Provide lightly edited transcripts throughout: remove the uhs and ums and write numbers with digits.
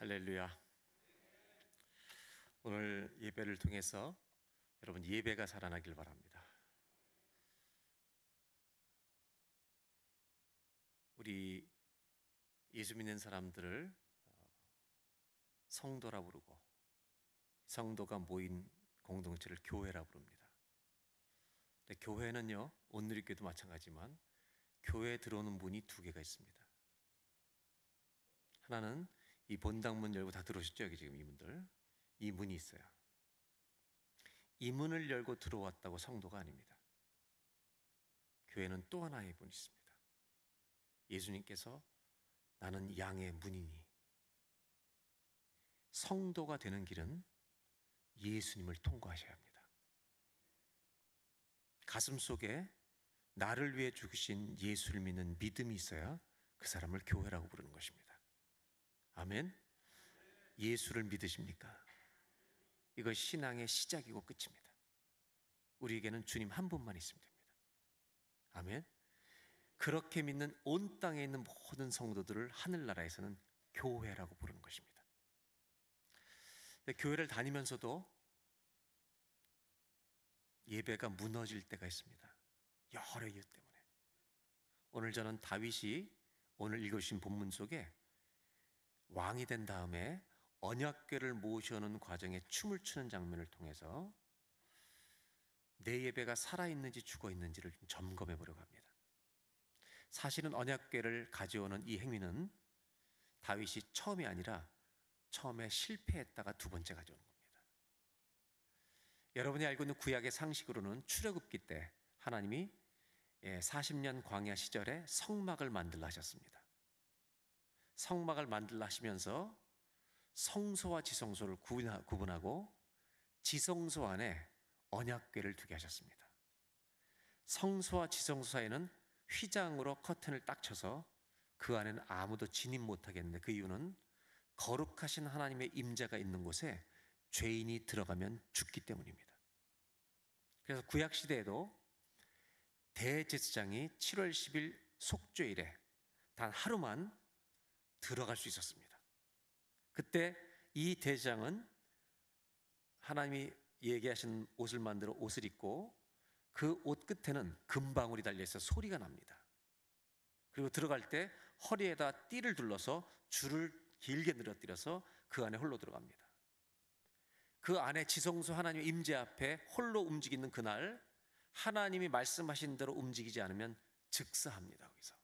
할렐루야. 오늘 예배를 통해서 여러분 예배가 살아나길 바랍니다. 우리 예수 믿는 사람들을 성도라 부르고 성도가 모인 공동체를 교회라 부릅니다. 근데 교회는요, 온누리교회도 마찬가지지만 교회에 들어오는 문이 두 개가 있습니다. 하나는 이 본당문 열고 다 들어오셨죠? 여기 지금 이분들 이 문이 있어요. 이 문을 열고 들어왔다고 성도가 아닙니다. 교회는 또 하나의 문이 있습니다. 예수님께서 나는 양의 문이니, 성도가 되는 길은 예수님을 통과하셔야 합니다. 가슴 속에 나를 위해 죽으신 예수를 믿는 믿음이 있어야 그 사람을 교회라고 부르는 것입니다. 아멘. 예수를 믿으십니까? 이것 신앙의 시작이고 끝입니다. 우리에게는 주님 한 분만 있으면 됩니다. 아멘. 그렇게 믿는 온 땅에 있는 모든 성도들을 하늘나라에서는 교회라고 부르는 것입니다. 교회를 다니면서도 예배가 무너질 때가 있습니다. 여러 이유 때문에. 오늘 저는 다윗이 오늘 읽으신 본문 속에 왕이 된 다음에 언약궤를 모셔오는 과정에 춤을 추는 장면을 통해서 내 예배가 살아있는지 죽어있는지를 좀 점검해 보려고 합니다. 사실은 언약궤를 가져오는 이 행위는 다윗이 처음이 아니라 처음에 실패했다가 두 번째 가져오는 겁니다. 여러분이 알고 있는 구약의 상식으로는 출애굽기 때 하나님이 40년 광야 시절에 성막을 만들라 하셨습니다. 성막을 만들라 하시면서 성소와 지성소를 구분하고 지성소 안에 언약궤를 두게 하셨습니다. 성소와 지성소 사이에는 휘장으로 커튼을 딱 쳐서 그 안에는 아무도 진입 못하겠는데, 그 이유는 거룩하신 하나님의 임재가 있는 곳에 죄인이 들어가면 죽기 때문입니다. 그래서 구약시대에도 대제사장이 7월 10일 속죄일에 단 하루만 들어갈 수 있었습니다. 그때 이 대제사장은 하나님이 얘기하신 옷을 만들어 옷을 입고 그 옷 끝에는 금방울이 달려있어 소리가 납니다. 그리고 들어갈 때 허리에다 띠를 둘러서 줄을 길게 늘어뜨려서 그 안에 홀로 들어갑니다. 그 안에 지성소 하나님의 임재 앞에 홀로 움직이는 그날 하나님이 말씀하신 대로 움직이지 않으면 즉사합니다. 거기서.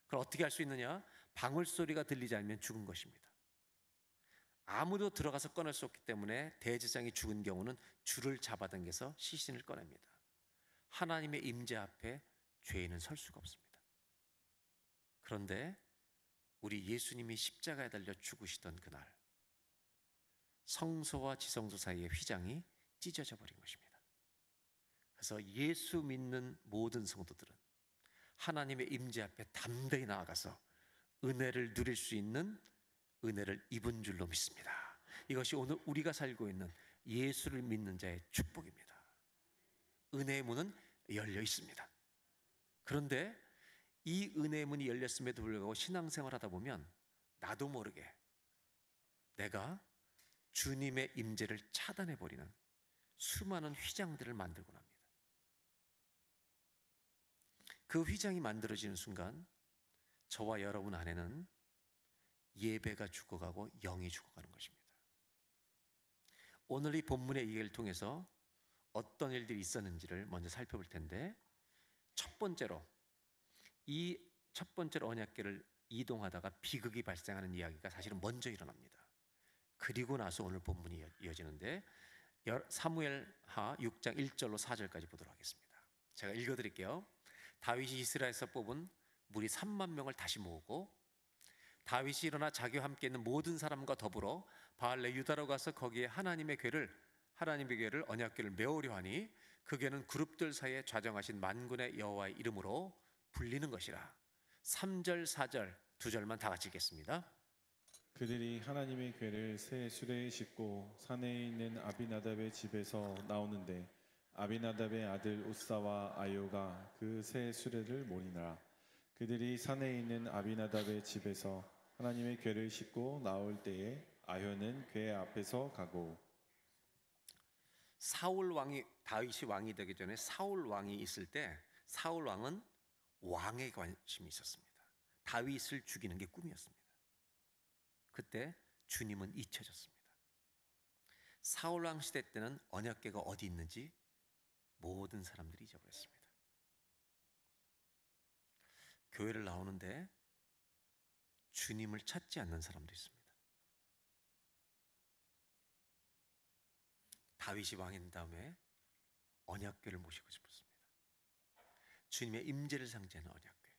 그걸 어떻게 할 수 있느냐? 방울 소리가 들리지 않으면 죽은 것입니다. 아무도 들어가서 꺼낼 수 없기 때문에 대제사장이 죽은 경우는 줄을 잡아당겨서 시신을 꺼냅니다. 하나님의 임재 앞에 죄인은 설 수가 없습니다. 그런데 우리 예수님이 십자가에 달려 죽으시던 그날 성소와 지성소 사이의 휘장이 찢어져 버린 것입니다. 그래서 예수 믿는 모든 성도들은 하나님의 임재 앞에 담대히 나아가서 은혜를 누릴 수 있는 은혜를 입은 줄로 믿습니다. 이것이 오늘 우리가 살고 있는 예수를 믿는 자의 축복입니다. 은혜의 문은 열려 있습니다. 그런데 이 은혜의 문이 열렸음에도 불구하고 신앙생활 하다 보면 나도 모르게 내가 주님의 임재를 차단해 버리는 수많은 휘장들을 만들곤 합니다. 그 휘장이 만들어지는 순간 저와 여러분 안에는 예배가 죽어가고 영이 죽어가는 것입니다. 오늘 이 본문의 얘기를 통해서 어떤 일들이 있었는지를 먼저 살펴볼 텐데, 첫 번째로 언약궤를 이동하다가 비극이 발생하는 이야기가 사실은 먼저 일어납니다. 그리고 나서 오늘 본문이 이어지는데 사무엘하 6장 1절로 4절까지 보도록 하겠습니다. 제가 읽어드릴게요. 다윗이 이스라엘에서 뽑은 무리 3만 명을 다시 모으고 다윗이 일어나 자기와 함께 있는 모든 사람과 더불어 바알레 유다로 가서 거기에 하나님의 궤를 언약궤를 메우려 하니 그 궤는 그룹들 사이에 좌정하신 만군의 여호와의 이름으로 불리는 것이라. 3절 4절 두 절만 다 같이 읽겠습니다. 그들이 하나님의 궤를 새 수레에 싣고 산에 있는 아비나답의 집에서 나오는데 아비나답의 아들 우사와 아요가 그 새 수레를 몰이니라. 그들이 산에 있는 아비나답의 집에서 하나님의 궤를 싣고 나올 때에 아효는 궤 앞에서 가고. 사울 왕이 다윗이 왕이 되기 전에 사울 왕이 있을 때 사울 왕은 왕에 관심이 있었습니다. 다윗을 죽이는 게 꿈이었습니다. 그때 주님은 잊혀졌습니다. 사울 왕 시대 때는 언약궤가 어디 있는지 모든 사람들이 잊어버렸습니다. 교회를 나오는데 주님을 찾지 않는 사람도 있습니다. 다윗이 왕인 다음에 언약궤를 모시고 싶었습니다. 주님의 임재를 상징하는 언약궤.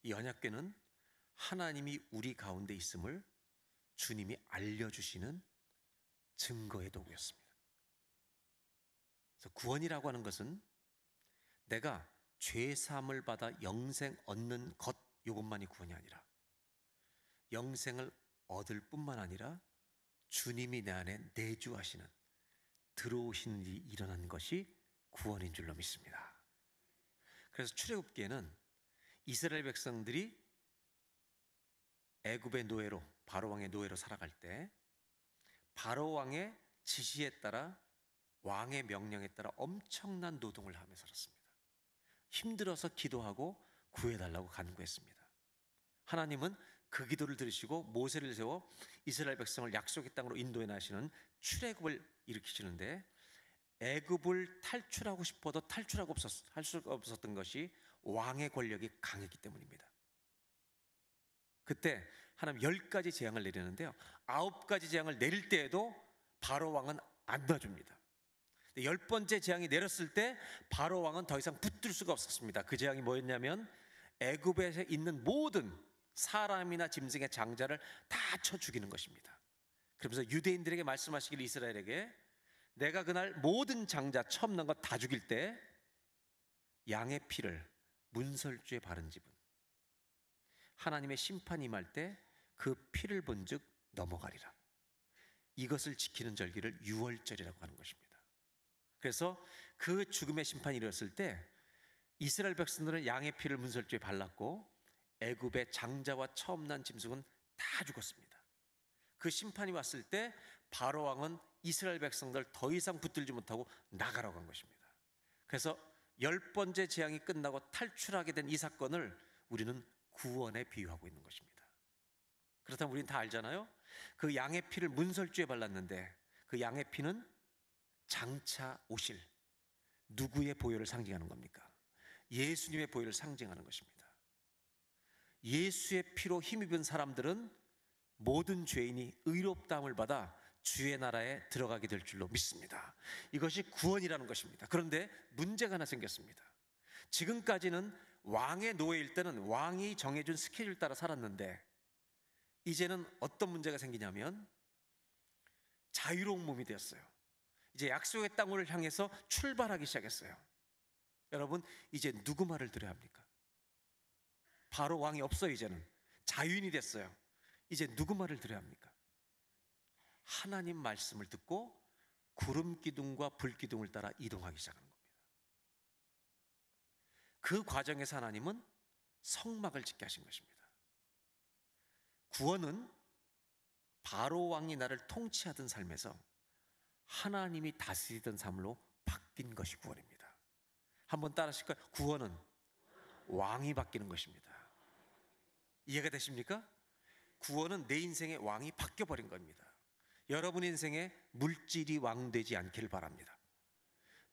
이 언약궤는 하나님이 우리 가운데 있음을 주님이 알려주시는 증거의 도구였습니다. 그래서 구원이라고 하는 것은 내가 죄 사함을 받아 영생 얻는 것, 이것만이 구원이 아니라 영생을 얻을 뿐만 아니라 주님이 내 안에 내주하시는, 들어오시는 일이 일어난 것이 구원인 줄로 믿습니다. 그래서 출애굽기에는 이스라엘 백성들이 애굽의 노예로, 바로 왕의 노예로 살아갈 때 바로 왕의 지시에 따라, 왕의 명령에 따라 엄청난 노동을 하며 살았습니다. 힘들어서 기도하고 구해달라고 간구했습니다. 하나님은 그 기도를 들으시고 모세를 세워 이스라엘 백성을 약속의 땅으로 인도해 나시는 출애굽을 일으키시는데, 애굽을 탈출하고 싶어도 탈출하고 할 수가 없었던 것이 왕의 권력이 강했기 때문입니다. 그때 하나님 10가지 재앙을 내리는데요, 9가지 재앙을 내릴 때에도 바로 왕은 안 놔줍니다. 10번째 재앙이 내렸을 때 바로 왕은 더 이상 붙들 수가 없었습니다. 그 재앙이 뭐였냐면 애굽에 있는 모든 사람이나 짐승의 장자를 다 쳐 죽이는 것입니다. 그러면서 유대인들에게 말씀하시길, 이스라엘에게 내가 그날 모든 장자 처음 난 것 다 죽일 때 양의 피를 문설주에 바른 집은 하나님의 심판이 임할 때 그 피를 본즉 넘어가리라. 이것을 지키는 절기를 유월절이라고 하는 것입니다. 그래서 그 죽음의 심판이 이르렀을 때 이스라엘 백성들은 양의 피를 문설주에 발랐고 애굽의 장자와 처음 난 짐승은 다 죽었습니다. 그 심판이 왔을 때 바로 왕은 이스라엘 백성들 더 이상 붙들지 못하고 나가라고 한 것입니다. 그래서 10번째 재앙이 끝나고 탈출하게 된 이 사건을 우리는 구원에 비유하고 있는 것입니다. 그렇다면 우리는 다 알잖아요. 그 양의 피를 문설주에 발랐는데 그 양의 피는 장차 오실 누구의 보혈을 상징하는 겁니까? 예수님의 보혈을 상징하는 것입니다. 예수의 피로 힘입은 사람들은 모든 죄인이 의롭다함을 받아 주의 나라에 들어가게 될 줄로 믿습니다. 이것이 구원이라는 것입니다. 그런데 문제가 하나 생겼습니다. 지금까지는 왕의 노예일 때는 왕이 정해준 스케줄 따라 살았는데, 이제는 어떤 문제가 생기냐면 자유로운 몸이 되었어요. 이제 약속의 땅을 향해서 출발하기 시작했어요. 여러분, 이제 누구 말을 들어야 합니까? 바로 왕이 없어요. 이제는 자유인이 됐어요. 이제 누구 말을 들어야 합니까? 하나님 말씀을 듣고 구름 기둥과 불 기둥을 따라 이동하기 시작하는 겁니다. 그 과정에서 하나님은 성막을 짓게 하신 것입니다. 구원은 바로 왕이 나를 통치하던 삶에서 하나님이 다스리던 삶으로 바뀐 것이 구원입니다. 한번 따라 하실까요? 구원은 왕이 바뀌는 것입니다. 이해가 되십니까? 구원은 내 인생의 왕이 바뀌어버린 겁니다. 여러분 인생에 물질이 왕되지 않기를 바랍니다.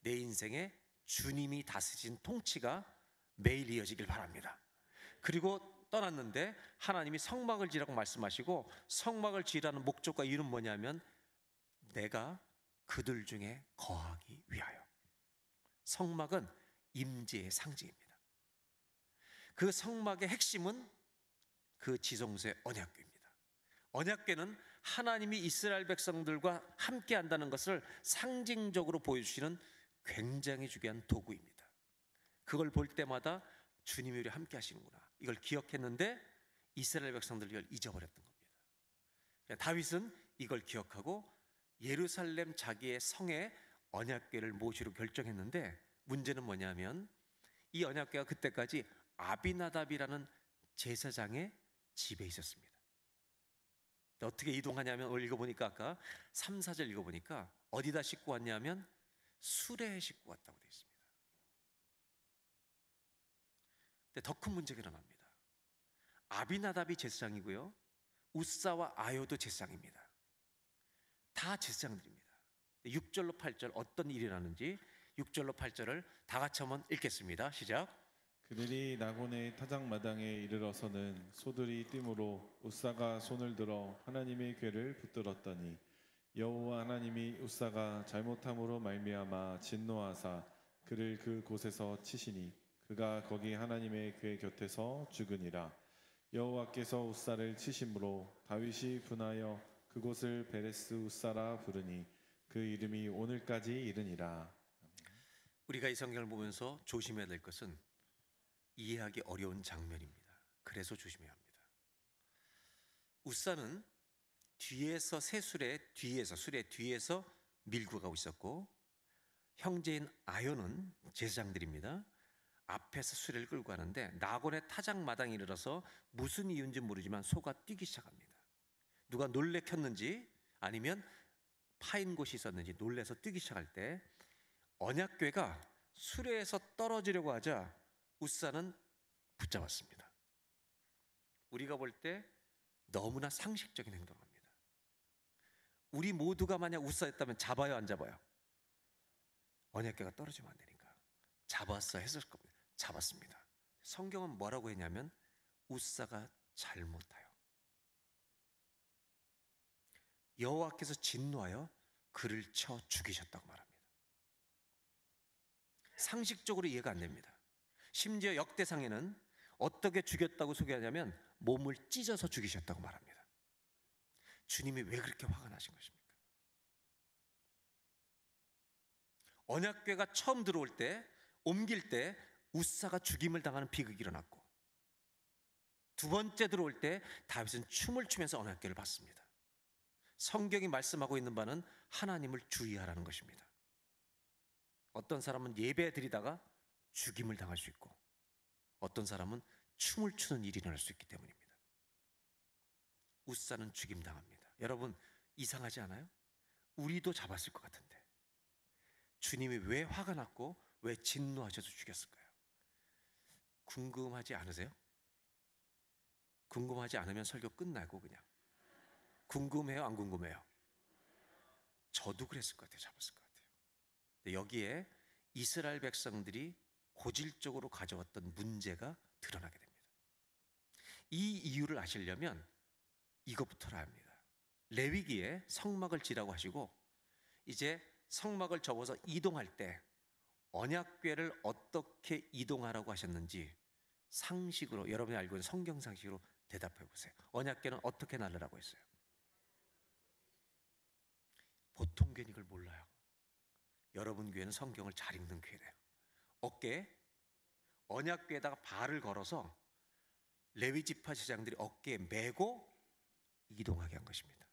내 인생에 주님이 다스리신 통치가 매일 이어지길 바랍니다. 그리고 떠났는데 하나님이 성막을 지으라고 말씀하시고, 성막을 지으라는 목적과 이유는 뭐냐면 내가 그들 중에 거하기 위하여. 성막은 임재의 상징입니다. 그 성막의 핵심은 그 지성소의 언약궤입니다. 언약궤는 하나님이 이스라엘 백성들과 함께 한다는 것을 상징적으로 보여주시는 굉장히 중요한 도구입니다. 그걸 볼 때마다 주님이 우리 함께 하시는구나, 이걸 기억했는데 이스라엘 백성들이 이걸 잊어버렸던 겁니다. 다윗은 이걸 기억하고 예루살렘 자기의 성에 언약궤를 모시기로 결정했는데, 문제는 뭐냐면 이 언약궤가 그때까지 아비나답이라는 제사장의 집에 있었습니다. 어떻게 이동하냐면 오늘 읽어보니까 아까 3, 4절 읽어보니까 어디다 싣고 왔냐면 수레에 싣고 왔다고 되어 있습니다. 근데 더 큰 문제가 일어납니다. 아비나답이 제사장이고요, 우사와 아요도 제사장입니다. 다 제사장들입니다. 6절로 8절 어떤 일이 일어나는지 6절로 8절을 다 같이 한번 읽겠습니다. 시작. 그들이 나곤의 타작마당에 이르러서는 소들이 띠므로 우사가 손을 들어 하나님의 궤를 붙들었더니 여호와 하나님이 우사가 잘못함으로 말미암아 진노하사 그를 그 곳에서 치시니 그가 거기 하나님의 궤 곁에서 죽으니라. 여호와께서 우사를 치심으로 다윗이 분하여 그곳을 베레스 우사라 부르니 그 이름이 오늘까지 이르니라. 우리가 이 성경을 보면서 조심해야 될 것은 이해하기 어려운 장면입니다. 그래서 조심해야 합니다. 우사는 뒤에서 수레 뒤에서 밀고 가고 있었고, 형제인 아요는 제사장들입니다. 앞에서 수레를 끌고 가는데 나곤의 타작마당에 이르러서 무슨 이유인지 모르지만 소가 뛰기 시작합니다. 누가 놀래켰는지 아니면 파인 곳이 있었는지 놀래서 뛰기 시작할 때 언약궤가 수레에서 떨어지려고 하자 우사는 붙잡았습니다. 우리가 볼 때 너무나 상식적인 행동을 합니다. 우리 모두가 만약 우사였다면 잡아요, 안 잡아요? 언약궤가 떨어지면 안 되니까 잡았어 했을 겁니다. 잡았습니다. 성경은 뭐라고 했냐면 우사가 잘못하여 여호와께서 진노하여 그를 쳐 죽이셨다고 말합니다. 상식적으로 이해가 안 됩니다. 심지어 역대상에는 어떻게 죽였다고 소개하냐면 몸을 찢어서 죽이셨다고 말합니다. 주님이 왜 그렇게 화가 나신 것입니까? 언약궤가 처음 들어올 때, 옮길 때 우사가 죽임을 당하는 비극이 일어났고, 두 번째 들어올 때 다윗은 춤을 추면서 언약궤를 받습니다. 성경이 말씀하고 있는 바는 하나님을 주의하라는 것입니다. 어떤 사람은 예배 드리다가 죽임을 당할 수 있고, 어떤 사람은 춤을 추는 일이 일어날 수 있기 때문입니다. 우사는 죽임 당합니다. 여러분, 이상하지 않아요? 우리도 잡았을 것 같은데 주님이 왜 화가 났고 왜 진노하셔서 죽였을까요? 궁금하지 않으세요? 궁금하지 않으면 설교 끝나고 그냥. 궁금해요, 안 궁금해요? 저도 그랬을 것 같아요. 잡았을 것 같아요. 근데 여기에 이스라엘 백성들이 고질적으로 가져왔던 문제가 드러나게 됩니다. 이 이유를 아시려면 이것부터 알아야 합니다. 레위기에 성막을 지라고 하시고, 이제 성막을 접어서 이동할 때 언약궤를 어떻게 이동하라고 하셨는지 상식으로, 여러분이 알고 있는 성경 상식으로 대답해 보세요. 언약궤는 어떻게 날르라고 했어요? 보통 교회는 이걸 몰라요. 여러분 교회는 성경을 잘 읽는 교회래요. 어깨에 언약궤에다가 발을 걸어서 레위 지파 제사장들이 어깨에 메고 이동하게 한 것입니다.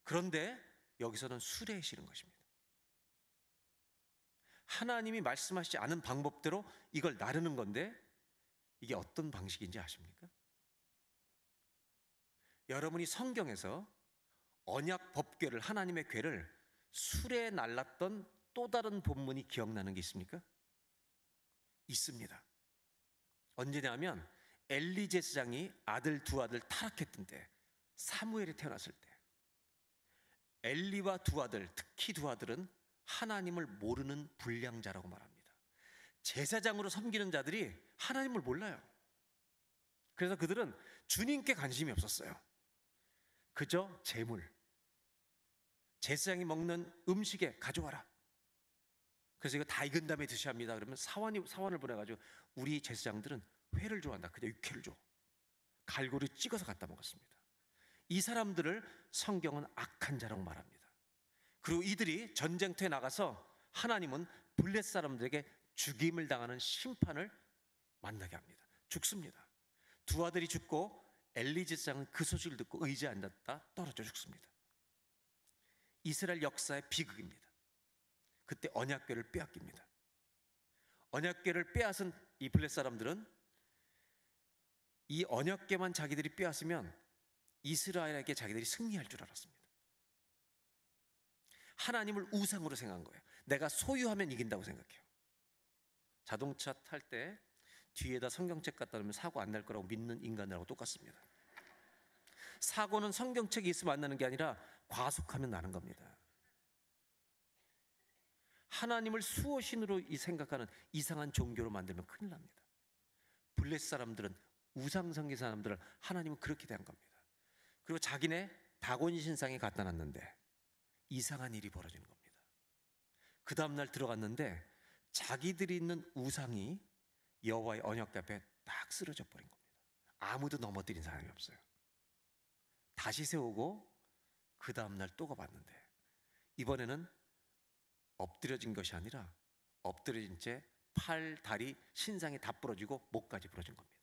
그런데 여기서는 수레에 실은 것입니다. 하나님이 말씀하시지 않은 방법대로 이걸 나르는 건데, 이게 어떤 방식인지 아십니까? 여러분이 성경에서 언약 법궤를, 하나님의 궤를 수레에 날랐던 또 다른 본문이 기억나는 게 있습니까? 있습니다. 언제냐면 엘리 제사장이 두 아들 타락했던 때, 사무엘이 태어났을 때, 엘리와 두 아들, 특히 두 아들은 하나님을 모르는 불량자라고 말합니다. 제사장으로 섬기는 자들이 하나님을 몰라요. 그래서 그들은 주님께 관심이 없었어요. 그저 재물, 제사장이 먹는 음식에 가져와라. 그래서 이거 다 익은 다음에 드셔야 합니다. 그러면 사원을 보내가지고 우리 제사장들은 회를 좋아한다. 그저 육회를 줘. 갈고리 찍어서 갖다 먹었습니다. 이 사람들을 성경은 악한 자라고 말합니다. 그리고 이들이 전쟁터에 나가서 하나님은 블레 사람들에게 죽임을 당하는 심판을 만나게 합니다. 죽습니다. 두 아들이 죽고 엘리 제사장은 그 소식을 듣고 의지에 앉았다 떨어져 죽습니다. 이스라엘 역사의 비극입니다. 그때 언약궤를 빼앗깁니다. 언약궤를 빼앗은 이 블레 사람들은 이 언약궤만 자기들이 빼앗으면 이스라엘에게 자기들이 승리할 줄 알았습니다. 하나님을 우상으로 생각한 거예요. 내가 소유하면 이긴다고 생각해요. 자동차 탈 때 뒤에다 성경책 갖다 놓으면 사고 안 날 거라고 믿는 인간들하고 똑같습니다. 사고는 성경책이 있으면 안 나는 게 아니라 과속하면 나는 겁니다. 하나님을 수호신으로 생각하는 이상한 종교로 만들면 큰일 납니다. 블레셋 사람들은, 우상 섬긴 사람들을 하나님은 그렇게 대한 겁니다. 그리고 자기네 다곤 신상에 갖다 놨는데 이상한 일이 벌어지는 겁니다. 그 다음날 들어갔는데 자기들이 있는 우상이 여호와의 언약궤 앞에 딱 쓰러져 버린 겁니다. 아무도 넘어뜨린 사람이 없어요. 다시 세우고 그 다음날 또 가봤는데 이번에는 엎드려진 것이 아니라 엎드려진 채 팔, 다리, 신상이 다 부러지고 목까지 부러진 겁니다.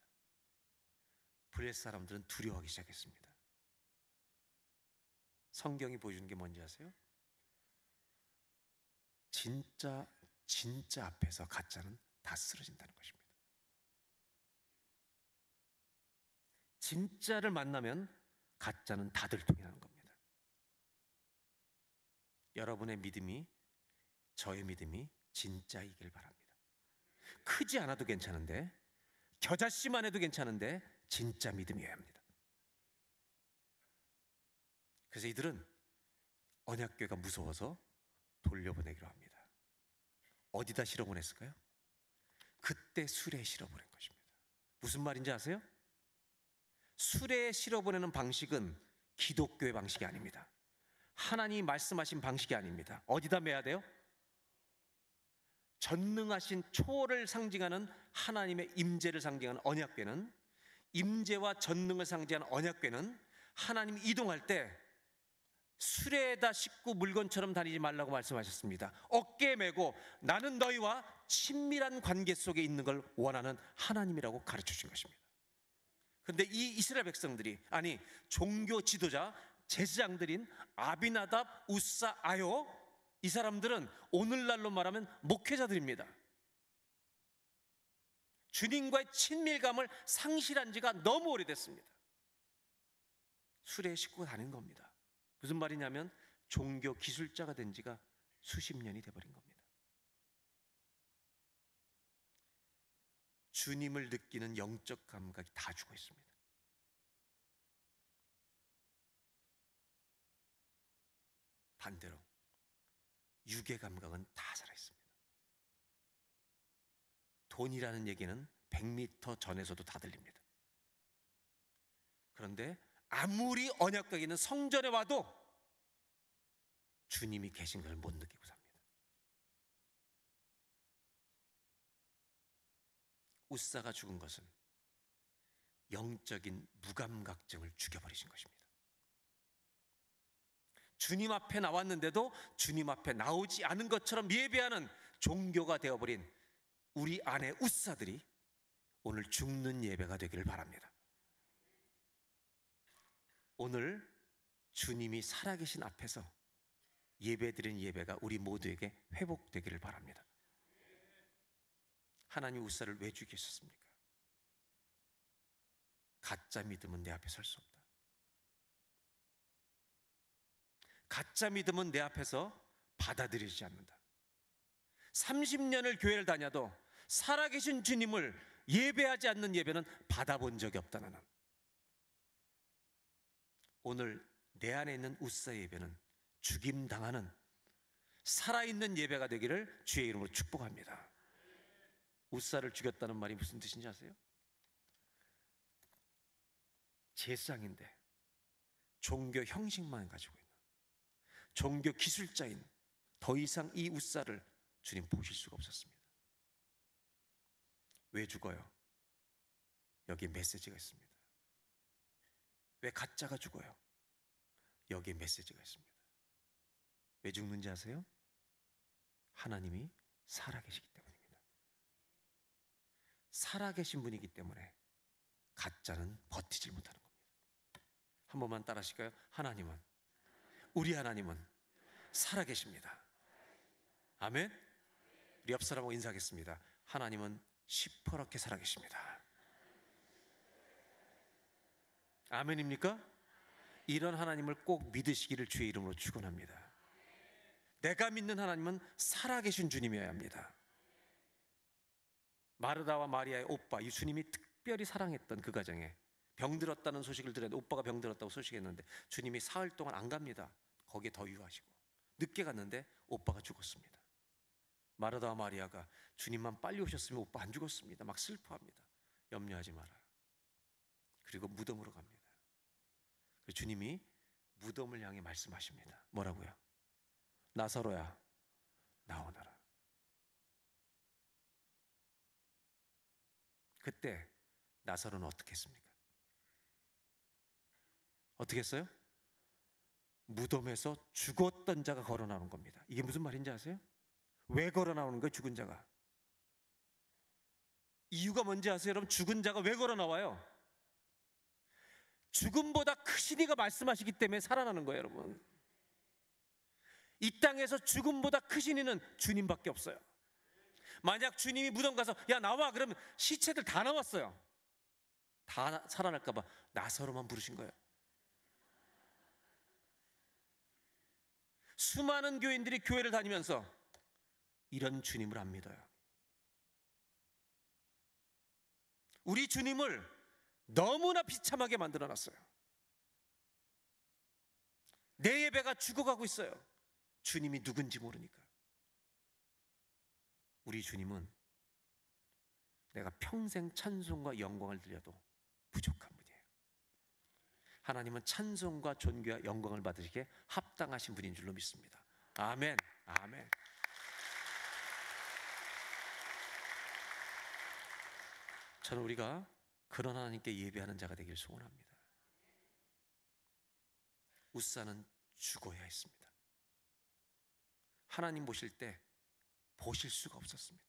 블레셋 사람들은 두려워하기 시작했습니다. 성경이 보여주는 게 뭔지 아세요? 진짜 앞에서 가짜는 다 쓰러진다는 것입니다. 진짜를 만나면 가짜는 다 들통나는 겁니다. 여러분의 믿음이, 저의 믿음이 진짜이길 바랍니다. 크지 않아도 괜찮은데, 겨자씨만 해도 괜찮은데 진짜 믿음이어야 합니다. 그래서 이들은 언약궤가 무서워서 돌려보내기로 합니다. 어디다 실어보냈을까요? 그때 수레에 실어보낸 것입니다. 무슨 말인지 아세요? 수레에 실어보내는 방식은 기독교의 방식이 아닙니다. 하나님이 말씀하신 방식이 아닙니다. 어디다 매야 돼요? 전능하신 초월을 상징하는 하나님의 임재를 상징하는 언약궤는, 임재와 전능을 상징하는 언약궤는 하나님이 이동할 때 수레에다 싣고 물건처럼 다니지 말라고 말씀하셨습니다. 어깨에 메고 나는 너희와 친밀한 관계 속에 있는 걸 원하는 하나님이라고 가르쳐 주신 것입니다. 그런데 이 이스라엘 백성들이, 아니 종교 지도자 제사장들인 아비나답, 우사, 아요, 이 사람들은 오늘날로 말하면 목회자들입니다. 주님과의 친밀감을 상실한 지가 너무 오래됐습니다. 수레에 싣고 다니는 겁니다. 무슨 말이냐면 종교 기술자가 된 지가 수십 년이 돼버린 겁니다. 주님을 느끼는 영적 감각이 다 죽어 있습니다. 반대로 육의 감각은 다 살아있습니다. 돈이라는 얘기는 100m 전에서도 다 들립니다. 그런데 아무리 언약궤가 있는 성전에 와도 주님이 계신 걸 못 느끼고 삽니다. 우사가 죽은 것은 영적인 무감각증을 죽여버리신 것입니다. 주님 앞에 나왔는데도 주님 앞에 나오지 않은 것처럼 예배하는 종교가 되어버린 우리 안의 우사들이 오늘 죽는 예배가 되기를 바랍니다. 오늘 주님이 살아계신 앞에서 예배드린 예배가 우리 모두에게 회복되기를 바랍니다. 하나님 우사를 왜 죽이셨습니까? 가짜 믿음은 내 앞에 설 수 없다. 가짜 믿음은 내 앞에서 받아들이지 않는다. 30년을 교회를 다녀도 살아계신 주님을 예배하지 않는 예배는 받아본 적이 없다. 나는 오늘 내 안에 있는 우사 예배는 죽임당하는 살아있는 예배가 되기를 주의 이름으로 축복합니다. 우사를 죽였다는 말이 무슨 뜻인지 아세요? 제사장인데 종교 형식만 가지고 있는 종교 기술자인, 더 이상 이 우사를 주님 보실 수가 없었습니다. 왜 죽어요? 여기에 메시지가 있습니다. 왜 가짜가 죽어요? 여기에 메시지가 있습니다. 왜 죽는지 아세요? 하나님이 살아계시기 때문입니다. 살아계신 분이기 때문에 가짜는 버티질 못하는 겁니다. 한 번만 따라 하실까요? 하나님은, 우리 하나님은 살아계십니다. 아멘. 우리 옆 사람하고 인사하겠습니다. 하나님은 시퍼렇게 살아계십니다. 아멘입니까? 이런 하나님을 꼭 믿으시기를 주의 이름으로 축원합니다. 내가 믿는 하나님은 살아계신 주님이어야 합니다. 마르다와 마리아의 오빠, 이 주님이 특별히 사랑했던 그 가정에 병들었다는 소식을 들었는데, 오빠가 병들었다고 소식했는데 주님이 사흘 동안 안 갑니다. 거기에 더 유하시고 늦게 갔는데 오빠가 죽었습니다. 마르다와 마리아가 주님만 빨리 오셨으면 오빠 안 죽었습니다. 막 슬퍼합니다. 염려하지 마라. 그리고 무덤으로 갑니다. 그리고 주님이 무덤을 향해 말씀하십니다. 뭐라고요? 나사로야, 나오너라. 그때 나사로는 어떻게 했습니까? 어떻게 했어요? 무덤에서 죽었던 자가 걸어 나오는 겁니다. 이게 무슨 말인지 아세요? 왜 걸어 나오는 거예요? 죽은 자가. 이유가 뭔지 아세요? 여러분, 죽은 자가 왜 걸어 나와요? 죽음보다 크신 이가 말씀하시기 때문에 살아나는 거예요, 여러분. 이 땅에서 죽음보다 크신 이는 주님밖에 없어요. 만약 주님이 무덤 가서 야 나와, 그러면 시체들 다 나왔어요. 다 살아날까 봐 나사로만 부르신 거예요. 수많은 교인들이 교회를 다니면서 이런 주님을 안 믿어요. 우리 주님을 너무나 비참하게 만들어놨어요. 내 예배가 죽어가고 있어요. 주님이 누군지 모르니까. 우리 주님은 내가 평생 찬송과 영광을 드려도 부족한 분이에요. 하나님은 찬송과 존귀와 영광을 받으시기에 합당하신 분인 줄로 믿습니다. 아멘, 아멘. 저는 우리가 그런 하나님께 예배하는 자가 되길 소원합니다. 웃사는 죽어야 했습니다. 하나님 보실 때 보실 수가 없었습니다.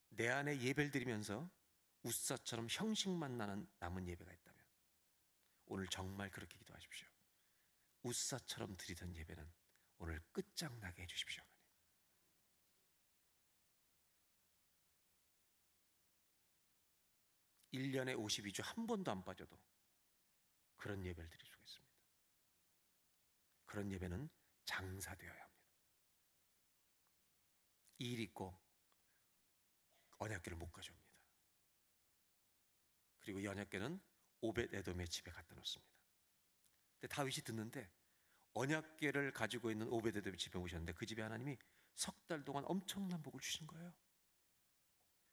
내 안에 예배를 드리면서 웃사처럼 형식만 나는 남은 예배가 있다면 오늘 정말 그렇게 기도하십시오. 웃사처럼 드리던 예배는 오늘 끝장나게 해주십시오. 1년에 52주 한 번도 안 빠져도 그런 예배를 드릴 수가 있습니다. 그런 예배는 장사되어야 합니다. 일 있고 언약궤를 못 가져옵니다. 그리고 이 언약궤는 오벳에돔의 집에 갖다 놓습니다. 근데 다윗이 듣는데 언약궤를 가지고 있는 오벳에돔의 집에 오셨는데 그 집에 하나님이 석 달 동안 엄청난 복을 주신 거예요.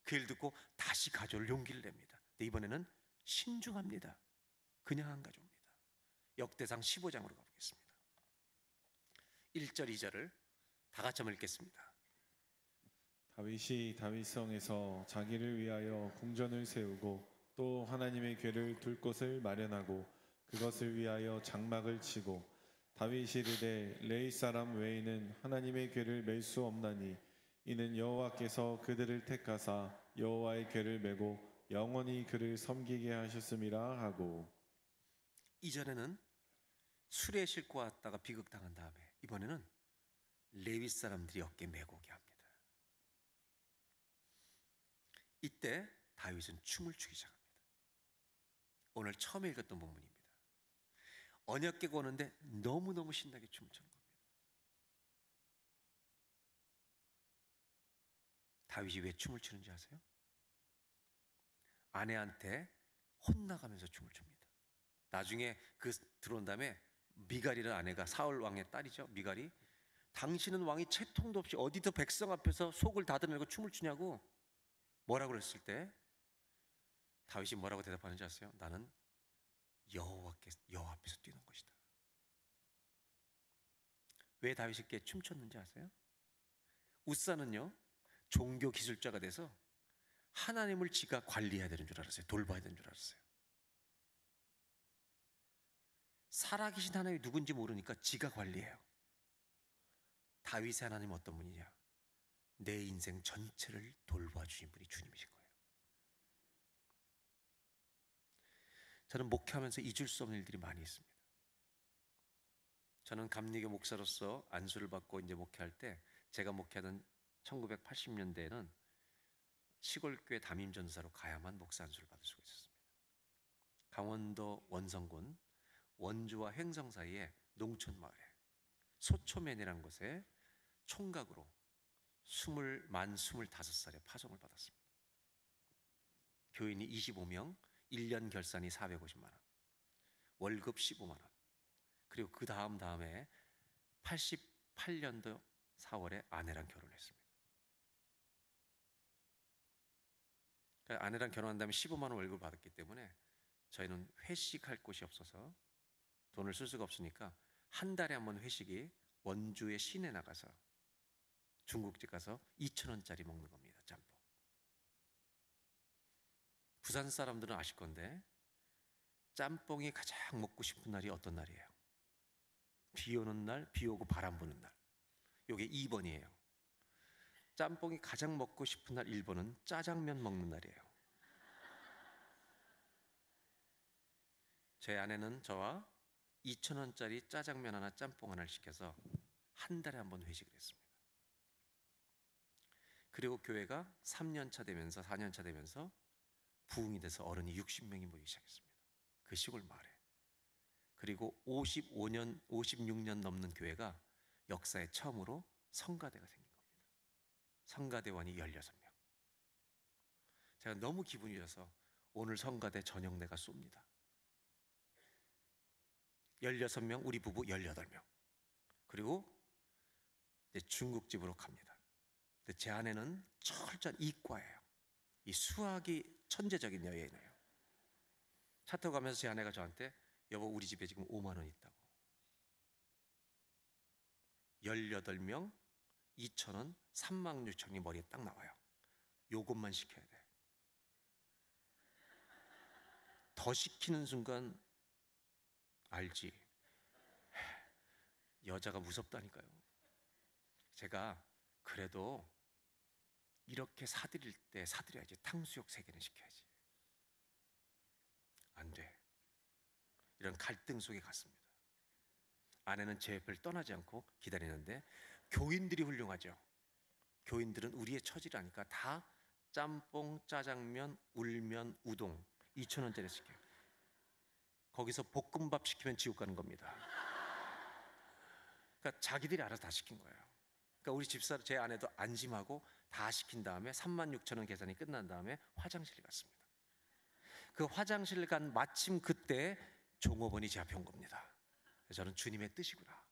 그 일 듣고 다시 가져올 용기를 냅니다. 근데 이번에는 신중합니다. 그냥 안 가져옵니다. 역대상 15장으로 가보겠습니다. 1절 2절을 다 같이 한번 읽겠습니다. 다윗이 다윗성에서 자기를 위하여 궁전을 세우고 또 하나님의 궤를 둘 곳을 마련하고 그것을 위하여 장막을 치고 다윗이 이르되 레위 사람 외에는 하나님의 궤를 맬 수 없나니 이는 여호와께서 그들을 택하사 여호와의 궤를 메고 영원히 그를 섬기게 하셨음이라 하고. 이전에는 수레에 싣고 왔다가 비극당한 다음에 이번에는 레위 사람들이 어깨 메고 오게 합니다. 이때 다윗은 춤을 추기 시작합니다. 오늘 처음에 읽었던 본문입니다. 언약궤가 오는데 너무너무 신나게 춤을 추는 겁니다. 다윗이 왜 춤을 추는지 아세요? 아내한테 혼나가면서 춤을 춥니다. 나중에 그 들어온 다음에 미갈이라는 아내가 사울 왕의 딸이죠. 미갈이 당신은 왕이 채통도 없이 어디서 백성 앞에서 속을 다듬고 춤을 추냐고 뭐라고 그랬을 때 다윗이 뭐라고 대답하는지 아세요? 나는 여호와 앞에서 뛰는 것이다. 왜 다윗이 이렇게 춤췄는지 아세요? 웃사는요 종교 기술자가 돼서 하나님을 지가 관리해야 되는 줄 알았어요. 돌봐야 되는 줄 알았어요. 살아계신 하나님이 누군지 모르니까 지가 관리해요. 다윗의 하나님은 어떤 분이냐? 내 인생 전체를 돌봐주신 분이 주님이신 거예요. 저는 목회하면서 잊을 수 없는 일들이 많이 있습니다. 저는 감리교 목사로서 안수를 받고 이제 목회할 때 제가 목회하던 1980년대에는 시골교회 담임전사로 가야만 목사 안수를 받을 수가 있었습니다. 강원도 원성군 원주와 횡성 사이에 농촌 마을에 소초면이라는 곳에 총각으로 25살에 파송을 받았습니다. 교인이 25명, 1년 결산이 450만 원, 월급 15만 원. 그리고 그 다음에 88년도 4월에 아내랑 결혼했습니다. 그러니까 아내랑 결혼한 다음에 15만 원 월급을 받았기 때문에 저희는 회식할 곳이 없어서 돈을 쓸 수가 없으니까 한 달에 한 번 회식이 원주의 시내 나가서 중국집 가서 2,000원짜리 먹는 겁니다. 짬뽕. 부산 사람들은 아실 건데 짬뽕이 가장 먹고 싶은 날이 어떤 날이에요? 비 오는 날, 비 오고 바람 부는 날. 요게 2번이에요. 짬뽕이 가장 먹고 싶은 날 1번은 짜장면 먹는 날이에요. 제 아내는 저와 2,000원짜리 짜장면 하나, 짬뽕 하나를 시켜서 한 달에 한 번 회식을 했습니다. 그리고 교회가 3년 차 되면서 4년 차 되면서 부흥이 돼서 어른이 60명이 모이기 시작했습니다. 그 시골 마을에. 그리고 55년, 56년 넘는 교회가 역사에 처음으로 성가대가 생긴 겁니다. 성가대원이 16명. 제가 너무 기분이 좋아서 오늘 성가대 저녁 내가 쏩니다. 16명, 우리 부부 18명. 그리고 이제 중국집으로 갑니다. 근데 제 아내는 철저한 이과예요. 이 수학이 천재적인 여인이에요. 차 타고 가면서 제 아내가 저한테 여보 우리 집에 지금 5만 원 있다고. 18명 2,000원 36,000원이 머리에 딱 나와요. 요것만 시켜야 돼. 더 시키는 순간 알지. 여자가 무섭다니까요. 제가 그래도 이렇게 사드릴 때 사드려야지. 탕수육 3개는 시켜야지. 안 돼. 이런 갈등 속에 갔습니다. 아내는 제 옆을 떠나지 않고 기다리는데 교인들이 훌륭하죠. 교인들은 우리의 처지를 아니까 다 짬뽕, 짜장면, 울면, 우동 2,000원짜리 시켜요. 거기서 볶음밥 시키면 지옥 가는 겁니다. 그러니까 자기들이 알아서 다 시킨 거예요. 그러니까 우리 집사람 제 아내도 안심하고 다 시킨 다음에 36,000원 계산이 끝난 다음에 화장실에 갔습니다. 그 화장실 간 마침 그때 종업원이 제 앞에 온 겁니다. 저는 주님의 뜻이구나.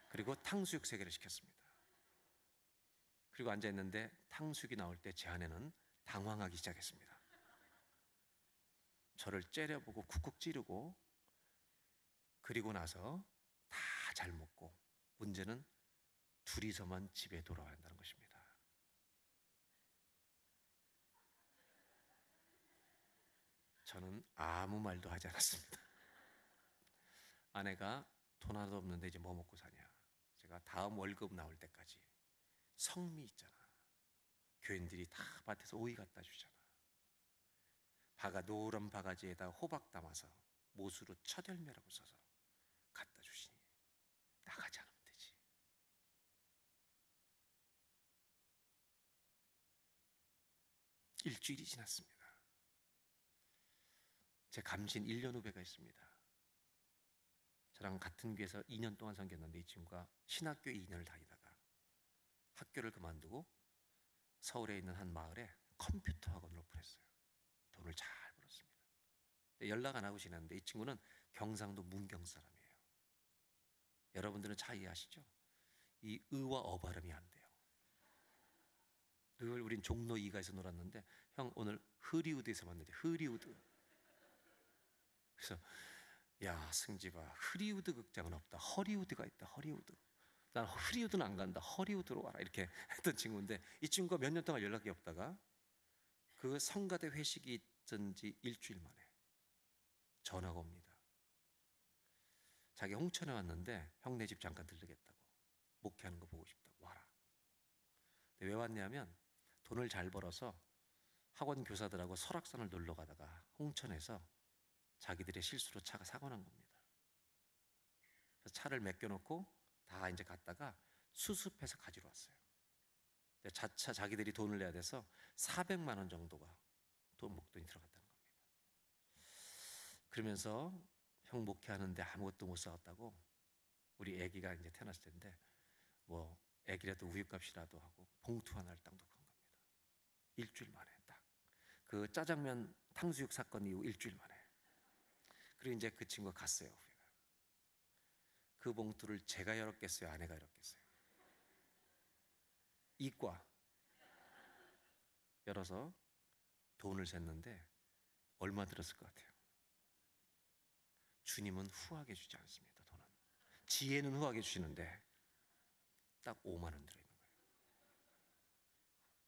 그리고 탕수육 3개를 시켰습니다. 그리고 앉아있는데 탕수육이 나올 때 제 아내는 당황하기 시작했습니다. 저를 째려보고 쿡쿡 찌르고 그리고 나서 다 잘 먹고 문제는 둘이서만 집에 돌아와야 한다는 것입니다. 저는 아무 말도 하지 않았습니다. 아내가 돈 하나도 없는데 이제 뭐 먹고 사냐. 제가 다음 월급 나올 때까지 성미 있잖아. 교인들이 다 밭에서 오이 갖다 주잖아. 노란 바가지에다 호박 담아서 못으로 첫 열매라고 써서 갖다 주시니 나가지 않으면 되지. 일주일이 지났습니다. 제 감신 1년 후배가 있습니다. 저랑 같은 교회에서 2년 동안 섬겼는데 이 친구가 신학교 2년을 다니다가 학교를 그만두고 서울에 있는 한 마을에 컴퓨터 학원을 오픈했어요. 돈을 잘 벌었습니다. 근데 연락 안 하고 지냈는데 이 친구는 경상도 문경 사람이에요. 여러분들은 잘 이해하시죠? 이 의와 어 발음이 안 돼요. 늘 우린 종로 2가에서 놀았는데 형 오늘 흐리우드에서 만났는데 흐리우드. 그래서 야 승집아 흐리우드 극장은 없다. 허리우드가 있다. 허리우드. 난 흐리우드는 안 간다. 허리우드로 와라. 이렇게 했던 친구인데 이 친구가 몇 년 동안 연락이 없다가 그 성가대 회식이 있던 지 일주일 만에 전화가 옵니다. 자기 홍천에 왔는데 형 내 집 잠깐 들르겠다고. 목회하는 거 보고 싶다고 와라. 근데 왜 왔냐면 돈을 잘 벌어서 학원 교사들하고 설악산을 놀러 가다가 홍천에서 자기들의 실수로 차가 사고 난 겁니다. 그래서 차를 맡겨놓고 다 이제 갔다가 수습해서 가지러 왔어요. 근데 자차 자기들이 돈을 내야 돼서 400만 원 정도가 목돈이 들어갔다는 겁니다. 그러면서 형 목회하는데 아무것도 못 사왔다고, 우리 아기가 이제 태어났을 텐데 뭐 아기라도 우유값이라도 하고 봉투 하나를 딱 놓고 간 겁니다. 일주일 만에 딱. 그 짜장면 탕수육 사건 이후 일주일 만에. 그리고 이제 그 친구가 갔어요. 후배가. 그 봉투를 제가 열었겠어요, 아내가 열었겠어요? 이과 열어서 돈을 셌는데 얼마 들었을 것 같아요? 주님은 후하게 주지 않습니다. 돈은 지혜는 후하게 주시는데 딱 5만 원 들어있는 거예요.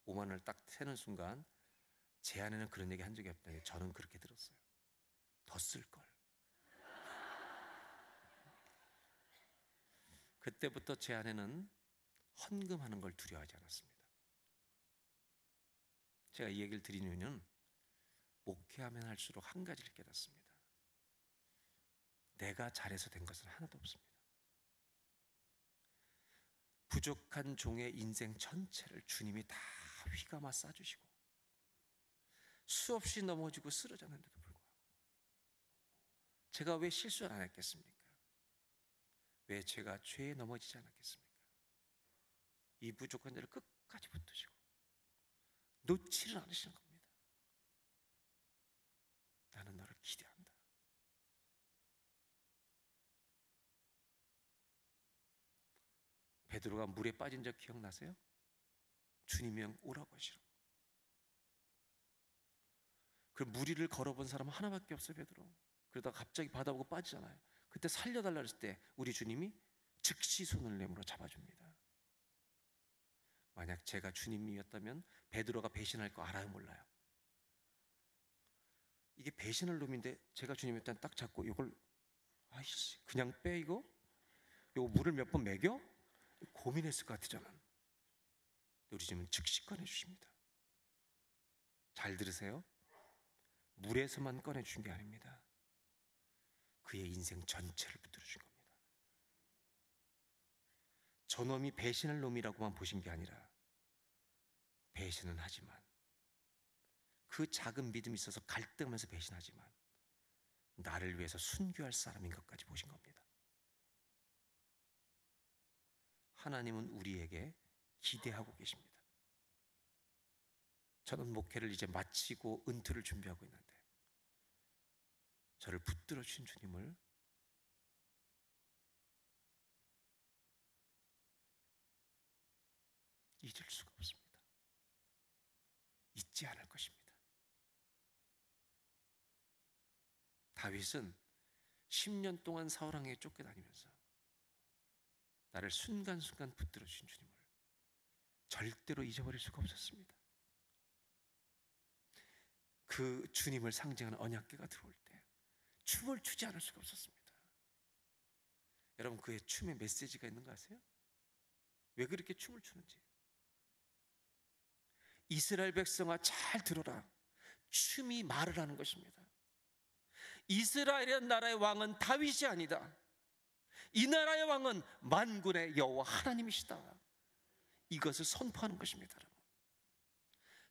5만 원을 딱 세는 순간 제 아내는 그런 얘기 한 적이 없다니 저는 그렇게 들었어요. 더 쓸걸. 그때부터 제 아내는 헌금하는 걸 두려워하지 않았습니다. 제가 이 얘기를 드린 이유는 목회하면 할수록 한 가지를 깨닫습니다. 내가 잘해서 된 것은 하나도 없습니다. 부족한 종의 인생 전체를 주님이 다 휘감아 싸주시고 수없이 넘어지고 쓰러졌는데도 불구하고 제가 왜 실수를 안 했겠습니까? 왜 제가 죄에 넘어지지 않았겠습니까? 이 부족한 자를 끝까지 붙드시고 놓지를 않으시는 겁니다. 나는 너를 기대한다. 베드로가 물에 빠진 적 기억나세요? 주님이 형 오라고 하시라고. 그 무리를 걸어본 사람은 하나밖에 없어요, 베드로. 그러다가 갑자기 바다 보고 빠지잖아요. 그때 살려달라 했을 때 우리 주님이 즉시 손을 내밀어 잡아줍니다. 만약 제가 주님이었다면 베드로가 배신할 거 알아요, 몰라요? 이게 배신할 놈인데 제가 주님이었다면 딱 잡고 이걸 아이씨 그냥 빼 이거 물을 몇 번 먹여? 고민했을 것 같잖아. 우리 주님은 즉시 꺼내주십니다. 잘 들으세요. 물에서만 꺼내준 게 아닙니다. 그의 인생 전체를 붙들어준 겁니다. 저놈이 배신할 놈이라고만 보신 게 아니라 배신은 하지만 그 작은 믿음이 있어서 갈등하면서 배신하지만 나를 위해서 순교할 사람인 것까지 보신 겁니다. 하나님은 우리에게 기대하고 계십니다. 저는 목회를 이제 마치고 은퇴를 준비하고 있는데 저를 붙들어 주신 주님을 잊을 수가 없습니다. 잊지 않을 것입니다. 다윗은 10년 동안 사울왕에게 쫓겨다니면서 나를 순간순간 붙들어 주신 주님을 절대로 잊어버릴 수가 없었습니다. 그 주님을 상징하는 언약궤가 들어올 때 춤을 추지 않을 수가 없었습니다. 여러분 그의 춤에 메시지가 있는 거 아세요? 왜 그렇게 춤을 추는지. 이스라엘 백성아 잘 들어라. 춤이 말을 하는 것입니다. 이스라엘이라는 나라의 왕은 다윗이 아니다. 이 나라의 왕은 만군의 여호와 하나님이시다. 이것을 선포하는 것입니다. 여러분.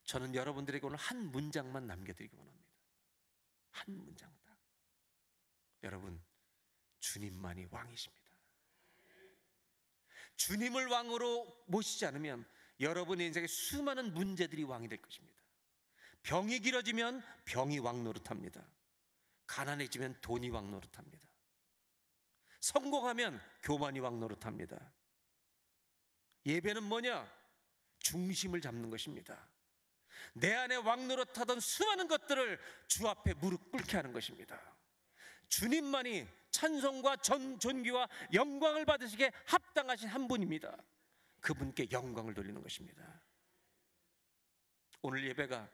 저는 여러분들에게 오늘 한 문장만 남겨드리기 원합니다. 한 문장 딱. 여러분 주님만이 왕이십니다. 주님을 왕으로 모시지 않으면 여러분의 인생에 수많은 문제들이 왕이 될 것입니다. 병이 길어지면 병이 왕 노릇합니다. 가난해지면 돈이 왕 노릇합니다. 성공하면 교만이 왕 노릇합니다. 예배는 뭐냐? 중심을 잡는 것입니다. 내 안에 왕 노릇하던 수많은 것들을 주 앞에 무릎 꿇게 하는 것입니다. 주님만이 찬송과 존귀와 영광을 받으시기에 합당하신 한 분입니다. 그분께 영광을 돌리는 것입니다. 오늘 예배가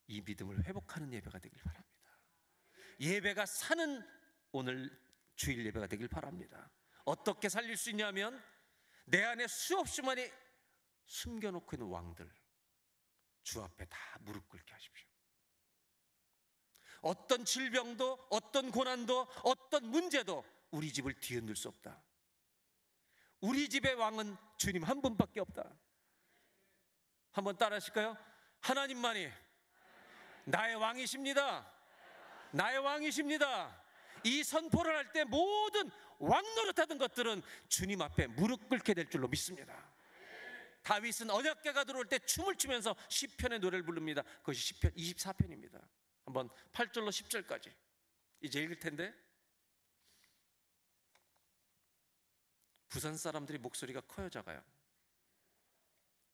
이 믿음을 회복하는 예배가 되길 바랍니다. 예배가 사는 오늘 주일 예배가 되길 바랍니다. 어떻게 살릴 수 있냐면 내 안에 수없이 많이 숨겨놓고 있는 왕들 주 앞에 다 무릎 꿇게 하십시오. 어떤 질병도 어떤 고난도 어떤 문제도 우리 집을 뒤흔들 수 없다. 우리 집의 왕은 주님 한 분밖에 없다. 한번 따라 하실까요? 하나님만이 나의 왕이십니다. 나의 왕이십니다. 이 선포를 할 때 모든 왕 노릇하던 것들은 주님 앞에 무릎 꿇게 될 줄로 믿습니다. 다윗은 언약궤가 들어올 때 춤을 추면서 시편의 노래를 부릅니다. 그것이 시편 24편입니다. 한번 8절로 10절까지 이제 읽을 텐데, 부산 사람들이 목소리가 커요, 작아요?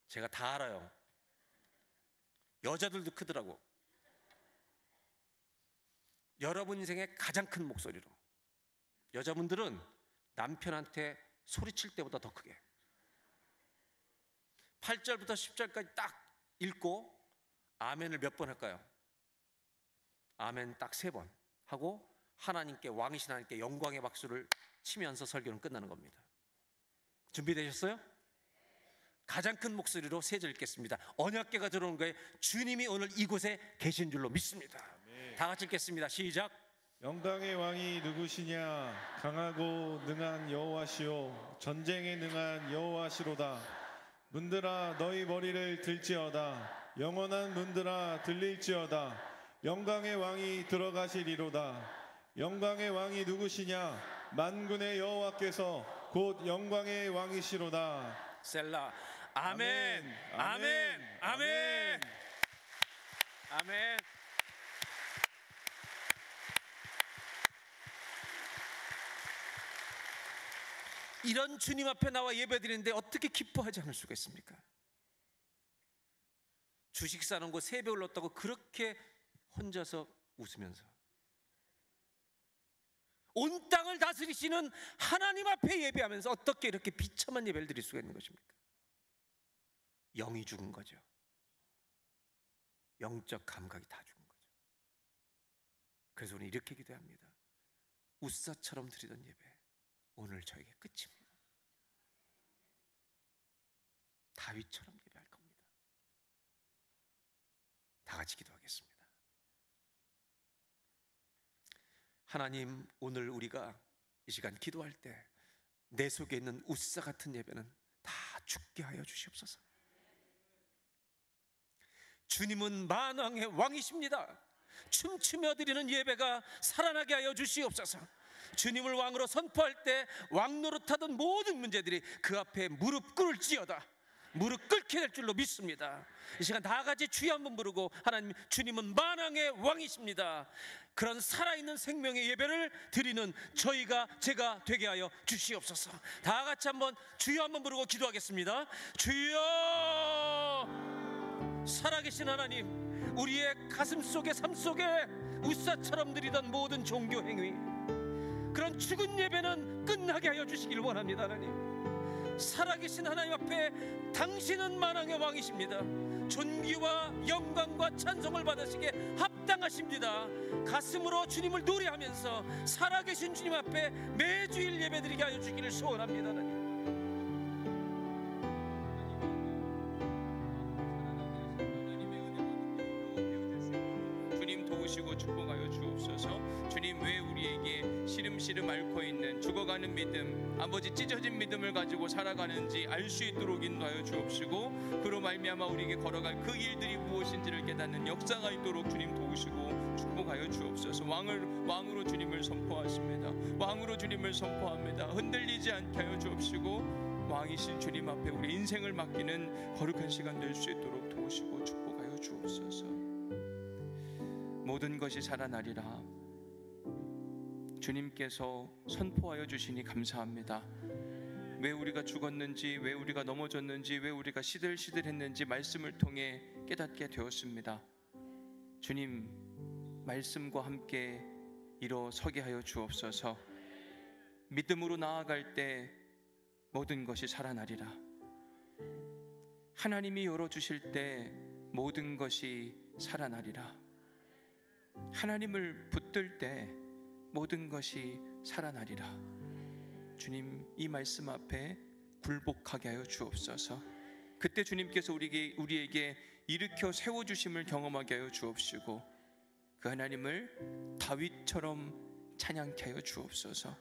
제가 다 알아요. 여자들도 크더라고. 여러분 인생의 가장 큰 목소리로. 여자분들은 남편한테 소리칠 때보다 더 크게. 8절부터 10절까지 딱 읽고 아멘을 몇 번 할까요? 아멘 딱 3번 하고 하나님께, 왕이신 하나님께 영광의 박수를 치면서 설교는 끝나는 겁니다. 준비되셨어요? 가장 큰 목소리로 3절 읽겠습니다. 언약궤가 들어오는 거에 주님이 오늘 이곳에 계신 줄로 믿습니다. 다 같이 읽겠습니다. 시작. 영광의 왕이 누구시냐? 강하고 능한 여호와시오, 전쟁에 능한 여호와시로다. 문들아 너희 머리를 들지어다. 영원한 문들아 들릴지어다. 영광의 왕이 들어가시리로다. 영광의 왕이 누구시냐? 만군의 여호와께서 곧 영광의 왕이시로다. 셀라. 아멘. 아멘. 아멘. 아멘. 이런 주님 앞에 나와 예배드리는데 어떻게 기뻐하지 않을 수가 있습니까? 주식 사는 거 3배 올랐다고 그렇게 혼자서 웃으면서, 온 땅을 다스리시는 하나님 앞에 예배하면서 어떻게 이렇게 비참한 예배를 드릴 수가 있는 것입니까? 영이 죽은 거죠. 영적 감각이 다 죽은 거죠. 그래서 우리는 이렇게 기도합니다. 우사처럼 드리던 예배, 오늘 저에게 끝입니다. 다윗처럼 예배할 겁니다. 다 같이 기도하겠습니다. 하나님, 오늘 우리가 이 시간 기도할 때 내 속에 있는 우사 같은 예배는 다 죽게 하여 주시옵소서. 주님은 만왕의 왕이십니다. 춤추며 드리는 예배가 살아나게 하여 주시옵소서. 주님을 왕으로 선포할 때 왕 노릇하던 모든 문제들이 그 앞에 무릎 꿇을지어다. 무릎 꿇게 될 줄로 믿습니다. 이 시간 다 같이 주여 한번 부르고, 하나님, 주님은 만왕의 왕이십니다. 그런 살아있는 생명의 예배를 드리는 제가 되게 하여 주시옵소서. 다 같이 한번 주여 한번 부르고 기도하겠습니다. 주여, 살아계신 하나님, 우리의 가슴 속에, 삶 속에 우사처럼 드리던 모든 종교 행위, 그런 죽은 예배는 끝나게 하여 주시길 원합니다. 하나님, 살아계신 하나님 앞에 당신은 만왕의 왕이십니다. 존귀와 영광과 찬송을 받으시기에 합당하십니다. 가슴으로 주님을 노래하면서 살아계신 주님 앞에 매주일 예배드리게 하여 주기를 소원합니다. 하나님, 도우시고 축복하여 주옵소서. 주님, 왜 우리에게 시름시름 앓고 있는 죽어가는 믿음, 아버지 찢어진 믿음을 가지고 살아가는지 알 수 있도록 인도하여 주옵시고, 그로 말미암아 우리에게 걸어갈 그 일들이 무엇인지를 깨닫는 역사가 있도록 주님 도우시고 축복하여 주옵소서. 왕으로 주님을 선포하십니다. 왕으로 주님을 선포합니다. 흔들리지 않게 하여 주옵시고, 왕이신 주님 앞에 우리 인생을 맡기는 거룩한 시간 될 수 있도록 도우시고 축복하여 주옵소서. 모든 것이 살아나리라. 주님께서 선포하여 주시니 감사합니다. 왜 우리가 죽었는지, 왜 우리가 넘어졌는지, 왜 우리가 시들시들했는지 말씀을 통해 깨닫게 되었습니다. 주님, 말씀과 함께 일어서게 하여 주옵소서. 믿음으로 나아갈 때 모든 것이 살아나리라. 하나님이 열어주실 때 모든 것이 살아나리라. 하나님을 붙들 때 모든 것이 살아나리라. 주님, 이 말씀 앞에 굴복하게 하여 주옵소서. 그때 주님께서 우리에게 일으켜 세워주심을 경험하게 하여 주옵시고, 그 하나님을 다윗처럼 찬양케 하여 주옵소서.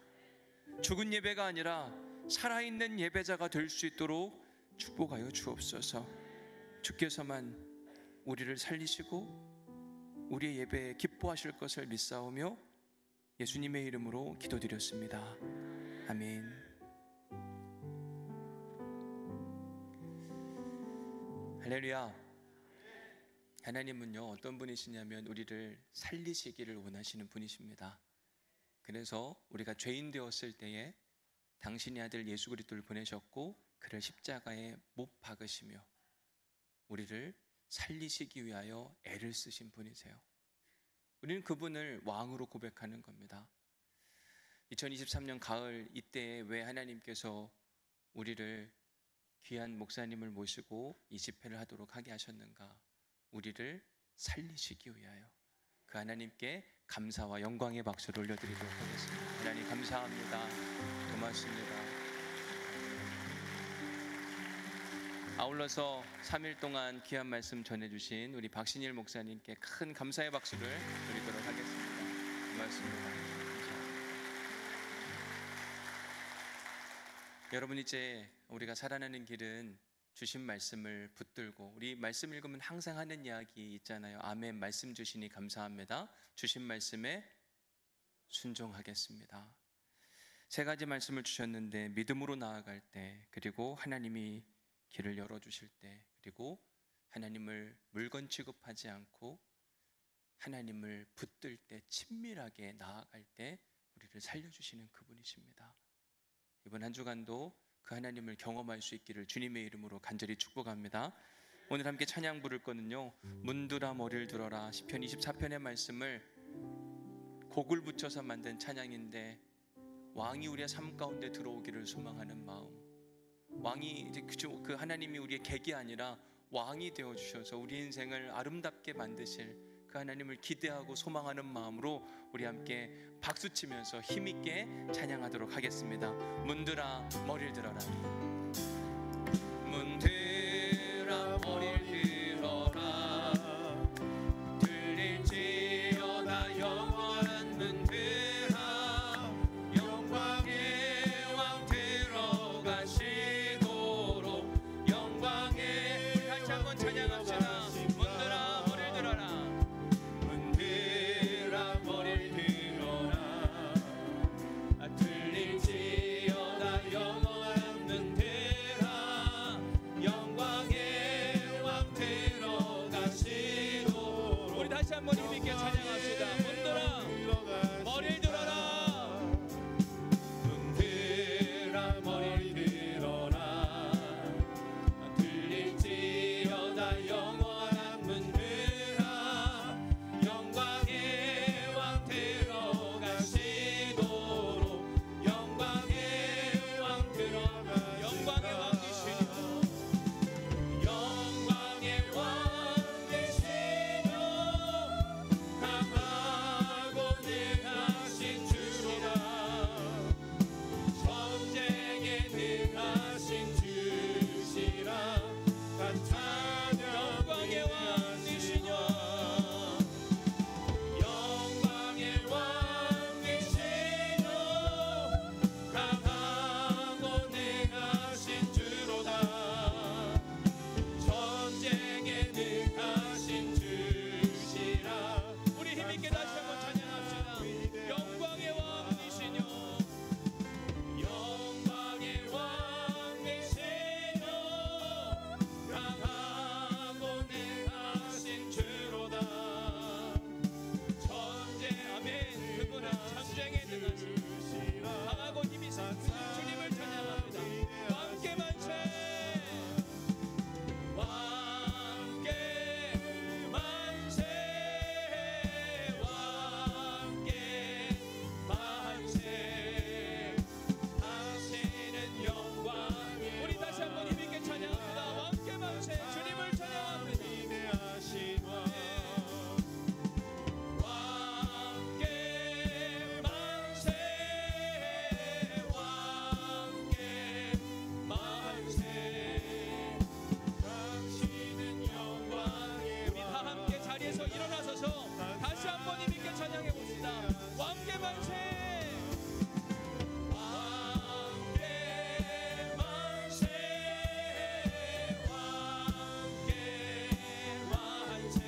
죽은 예배가 아니라 살아있는 예배자가 될 수 있도록 축복하여 주옵소서. 주께서만 우리를 살리시고 우리의 예배에 기뻐하실 것을 믿사오며 예수님의 이름으로 기도드렸습니다. 아멘. 할렐루야. 하나님은요, 어떤 분이시냐면 우리를 살리시기를 원하시는 분이십니다. 그래서 우리가 죄인 되었을 때에 당신의 아들 예수 그리스도를 보내셨고 그를 십자가에 못 박으시며 우리를 살리시기 위하여 애를 쓰신 분이세요. 우리는 그분을 왕으로 고백하는 겁니다. 2023년 가을 이때에 왜 하나님께서 우리를 귀한 목사님을 모시고 이 집회를 하도록 하게 하셨는가? 우리를 살리시기 위하여. 그 하나님께 감사와 영광의 박수를 올려드리도록 하겠습니다. 하나님 감사합니다. 고맙습니다. 아울러서 3일 동안 귀한 말씀 전해주신 우리 박신일 목사님께 큰 감사의 박수를 드리도록 하겠습니다. 고맙습니다. 감사합니다. 여러분, 이제 우리가 살아가는 길은 주신 말씀을 붙들고, 우리 말씀 읽으면 항상 하는 이야기 있잖아요. 아멘. 말씀 주시니 감사합니다. 주신 말씀에 순종하겠습니다. 세 가지 말씀을 주셨는데, 믿음으로 나아갈 때, 그리고 하나님이 길을 열어주실 때, 그리고 하나님을 물건 취급하지 않고 하나님을 붙들 때, 친밀하게 나아갈 때 우리를 살려주시는 그분이십니다. 이번 한 주간도 그 하나님을 경험할 수 있기를 주님의 이름으로 간절히 축복합니다. 오늘 함께 찬양 부를 거는요, 문들아 머리를 들어라, 시편 24편의 말씀을 곡을 붙여서 만든 찬양인데, 왕이 우리의 삶 가운데 들어오기를 소망하는 마음, 왕이 그 하나님이 우리의 객이 아니라 왕이 되어주셔서 우리 인생을 아름답게 만드실 그 하나님을 기대하고 소망하는 마음으로 우리 함께 박수치면서 힘있게 찬양하도록 하겠습니다. 문들아 머리를 들어라. 문들아 머리를 들어라. 들릴지어다 영원한 문들아. 영광의 왕 들어가시도록 영광의. 우리 다시 한번 찬양합시다. 문들아 머리를 들어라. 문들아 머리를 들어라. 들릴지어다 영원한 문들아. 영광의 왕 들어가시도록. 우리 다시 한번 힘있게 찬양합시다. 문들아 머리를 들어라. 문들아 머리를 들어라. 들릴지어다 영원한 문들아. 영광의 왕 들어가시도록 영광의 왕 들어가. 영광의 왕 되시며 영광의 왕 되시며 강하고 능하신 주시라. 전쟁에 능하신 주시라. 영광의 왕 되시며 영광의 왕 되시며 강하고 능하신 주로다. 전쟁에 능하신 주시라. 우리 힘있게 다시 한번 찬양합시다. 영광의 왕 되시며 영광의 왕 되시며 강하고 능하신 주로다. 전쟁. 아멘. 그분은 전쟁에 능하신 강하고 힘이 있으신 주님을 찬양합니다. 왕께 만세. 왕께 만세. 왕께 만세. 당신은 영광이. 우리 다시 한번 힘있게 찬양합니다. 왕께 만세. 주님을 찬양합니다. 위대하신 왕. 왕께 만세. 왕께 만세. 당신은 영광의. 우리 다 함께 자리에서 일어나서서 다시 한번 힘있게 찬양해 봅시다. 왕께 만세. 왕께 만세. 왕께 만세.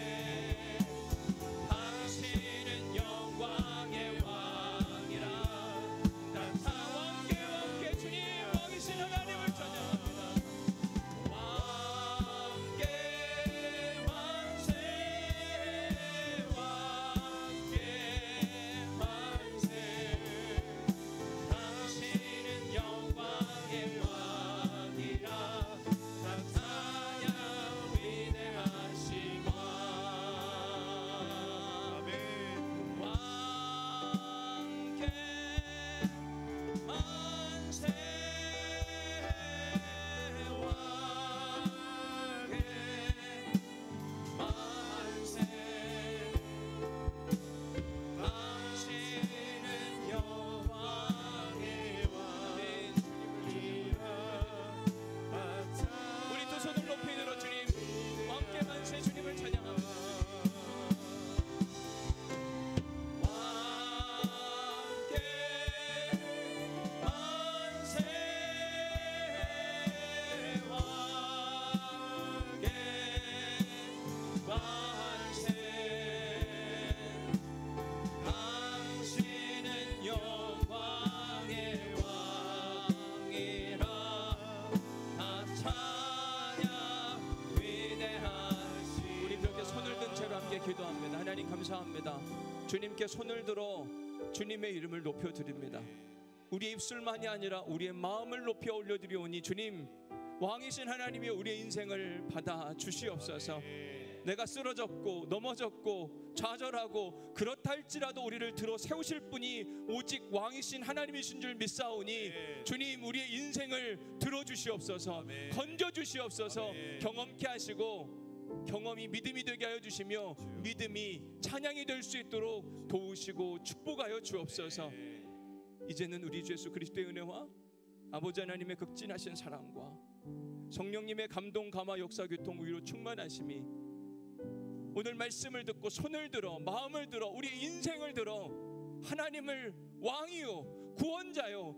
함께 손을 들어 주님의 이름을 높여드립니다. 우리의 입술만이 아니라 우리의 마음을 높여 올려드리오니 주님, 왕이신 하나님이 우리의 인생을 받아 주시옵소서. 내가 쓰러졌고 넘어졌고 좌절하고 그렇다 할지라도 우리를 들어 세우실 분이 오직 왕이신 하나님이신 줄 믿사오니 주님, 우리의 인생을 들어주시옵소서. 건져주시옵소서. 경험케 하시고 경험이 믿음이 되게 하여 주시며 믿음이 찬양이 될 수 있도록 도우시고 축복하여 주옵소서. 이제는 우리 주 예수 그리스도의 은혜와 아버지 하나님의 극진하신 사랑과 성령님의 감동 감화 역사 교통 위로 충만하심이 오늘 말씀을 듣고 손을 들어 마음을 들어 우리의 인생을 들어 하나님을 왕이요 구원자요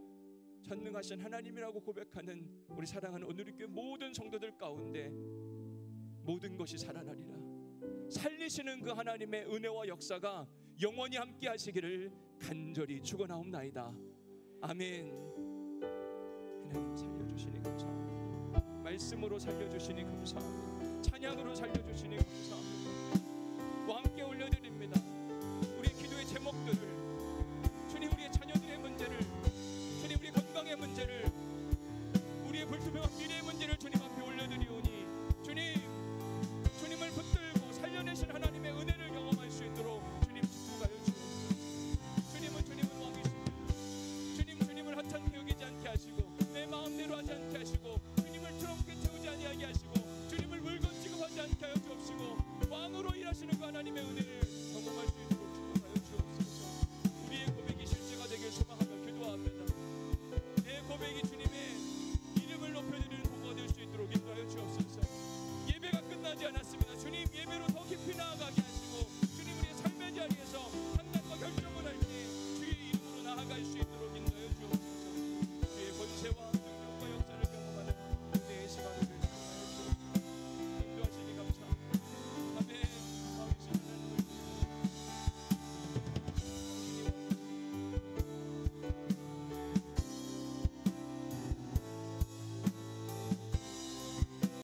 전능하신 하나님이라고 고백하는 우리 사랑하는 오늘의 모든 성도들 가운데 모든 것이 살아나리라. 살리시는 그 하나님의 은혜와 역사가 영원히 함께 하시기를 간절히 축원하옵나이다. 아멘. 하나님 살려주시니 감사합니다. 말씀으로 살려주시니 감사합니다. 찬양으로 살려주시니 감사합니다. 함께